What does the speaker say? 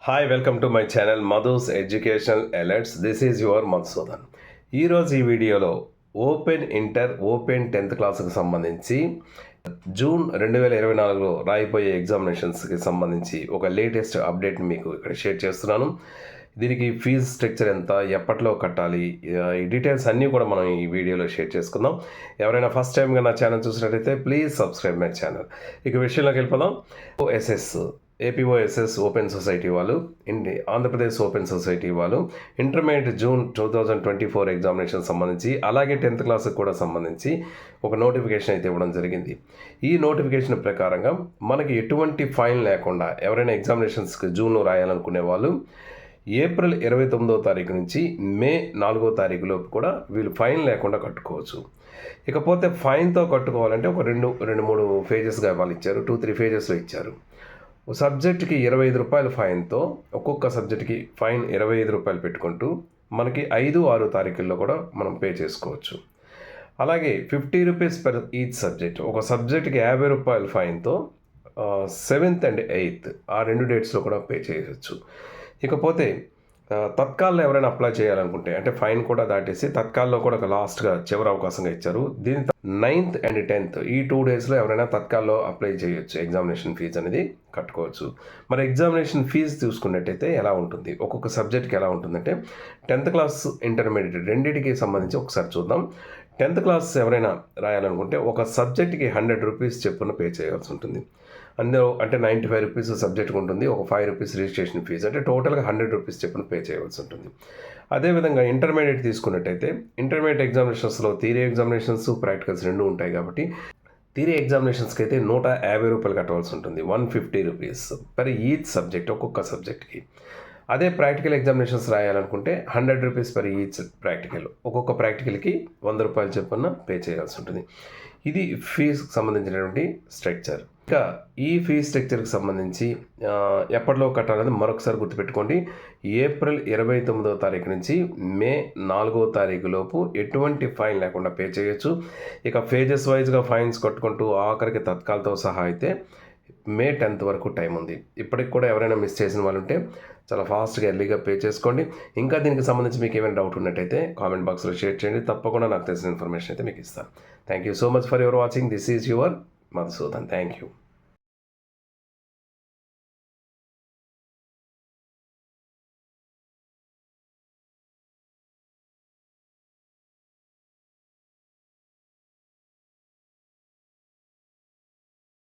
Hi welcome to my channel Madhu's educational alerts. This is your Madhusudan. ఈరోజు ఈ వీడియోలో open inter open 10th క్లాస్కి సంబంధించి జూన్ 2024లో రాయిపోయే ఎగ్జామినేషన్స్కి సంబంధించి ఒక లేటెస్ట్ అప్డేట్ని మీకు ఇక్కడ షేర్ చేస్తున్నాను. దీనికి ఫీజు స్ట్రక్చర్ ఎంత, ఎప్పట్లో కట్టాలి, ఈ డీటెయిల్స్ అన్నీ కూడా మనం ఈ వీడియోలో షేర్ చేసుకుందాం. ఎవరైనా ఫస్ట్ టైంగా నా ఛానల్ చూసినట్లయితే ప్లీజ్ సబ్స్క్రైబ్ మై ఛానల్. ఇక విషయంలోకి వెళ్ళిపోదాం. ఏపీఓఎస్ఎస్ ఓపెన్ సొసైటీ వాళ్ళు, ఆంధ్రప్రదేశ్ ఓపెన్ సొసైటీ వాళ్ళు ఇంటర్మీడియట్ జూన్ 2024 ఎగ్జామినేషన్ సంబంధించి, అలాగే 10th క్లాస్కి కూడా సంబంధించి ఒక నోటిఫికేషన్ అయితే ఇవ్వడం జరిగింది. ఈ నోటిఫికేషన్ ప్రకారంగా మనకి ఎటువంటి ఫైన్ లేకుండా ఎవరైనా ఎగ్జామినేషన్స్కి జూన్లో రాయాలనుకునే వాళ్ళు ఏప్రిల్ 29వ తారీఖు నుంచి మే 4వ తారీఖు లోపు కూడా వీళ్ళు ఫైన్ లేకుండా కట్టుకోవచ్చు. ఇకపోతే ఫైన్తో కట్టుకోవాలంటే ఒక రెండు మూడు ఫేజెస్గా వాళ్ళు ఇచ్చారు, 2-3 ఫేజెస్లో ఇచ్చారు. సబ్జెక్ట్కి 25 రూపాయల ఫైన్తో ఒక్కొక్క సబ్జెక్ట్కి ఫైన్ 25 రూపాయలు పెట్టుకుంటూ మనకి 5-6 తారీఖుల్లో కూడా మనం పే చేసుకోవచ్చు. అలాగే 50 రూపీస్ పర్ ఈచ్ సబ్జెక్ట్, ఒక సబ్జెక్ట్కి 50 రూపాయల ఫైన్తో 7th and 8th ఆ 2 డేట్స్లో కూడా పే చేయవచ్చు. ఇకపోతే తత్కాల్లో ఎవరైనా అప్లై చేయాలనుకుంటే, అంటే ఫైన్ కూడా దాటేసి తత్కాల్లో కూడా ఒక లాస్ట్గా చివరి అవకాశంగా ఇచ్చారు. దీని 9th and 10th ఈ 2 డేస్లో ఎవరైనా తత్కాల్లో అప్లై చేయొచ్చు, ఎగ్జామినేషన్ ఫీజు అనేది కట్టుకోవచ్చు. మరి ఎగ్జామినేషన్ ఫీజు చూసుకున్నట్టయితే ఎలా ఉంటుంది, ఒక్కొక్క సబ్జెక్ట్కి ఎలా ఉంటుందంటే 10th క్లాస్ ఇంటర్మీడియట్ రెండింటికి సంబంధించి ఒకసారి చూద్దాం. 10th క్లాస్ ఎవరైనా రాయాలనుకుంటే ఒక సబ్జెక్ట్కి 100 రూపీస్ చెప్పున పే చేయాల్సి ఉంటుంది. అందులో అంటే 95 రూపీస్ సబ్జెక్ట్కి ఉంటుంది, ఒక 5 రూపీస్ రిజిస్ట్రేషన్ ఫీజు, అంటే టోటల్గా 100 రూపీస్ చెప్పున పే చేయవలసి ఉంటుంది. అదేవిధంగా ఇంటర్మీడియట్ తీసుకున్నట్టయితే ఇంటర్మీడియట్ ఎగ్జామినేషన్స్లో థియరీ ఎగ్జామినేషన్స్, ప్రాక్టికల్స్ 2 ఉంటాయి కాబట్టి థియరీ ఎగ్జామినేషన్స్కి అయితే 150 రూపాయలు కట్టవలసి ఉంటుంది, 150 రూపీస్ పర్ ఈచ్ సబ్జెక్ట్, ఒక్కొక్క సబ్జెక్ట్కి. అదే ప్రాక్టికల్ ఎగ్జామినేషన్స్ రాయాలనుకుంటే 100 రూపీస్ పర్ ఈచ్ ప్రాక్టికల్, ఒక్కొక్క ప్రాక్టికల్కి 100 రూపాయలు చొప్పున పే చేయాల్సి ఉంటుంది. ఇది ఫీజుకి సంబంధించినటువంటి స్ట్రక్చర్. ఇంకా ఈ ఫీజ్ స్ట్రక్చర్కి సంబంధించి ఎప్పటిలో కట్టాలనేది మరొకసారి గుర్తుపెట్టుకోండి. ఏప్రిల్ 29వ తారీఖు నుంచి మే 4వ తారీఖు లోపు ఎటువంటి ఫైన్ లేకుండా పే చేయొచ్చు. ఇక ఫేజెస్ వైజ్గా ఫైన్స్ కట్టుకుంటూ ఆఖరికి తత్కాలతో సహా అయితే మే 10th వరకు టైం ఉంది. ఇప్పటికి కూడా ఎవరైనా మిస్ చేసిన వాళ్ళు ఉంటే చాలా ఫాస్ట్గా ఎర్లీగా పే చేసుకోండి. ఇంకా దీనికి సంబంధించి మీకు ఏమైనా డౌట్ ఉన్నట్టయితే కామెంట్ బాక్స్లో షేర్ చేయండి, తప్పకుండా నాకు తెలిసిన ఇన్ఫర్మేషన్ అయితే మీకు ఇస్తాను. Thank you so much for your watching. This is your Madhusudan. Thank you.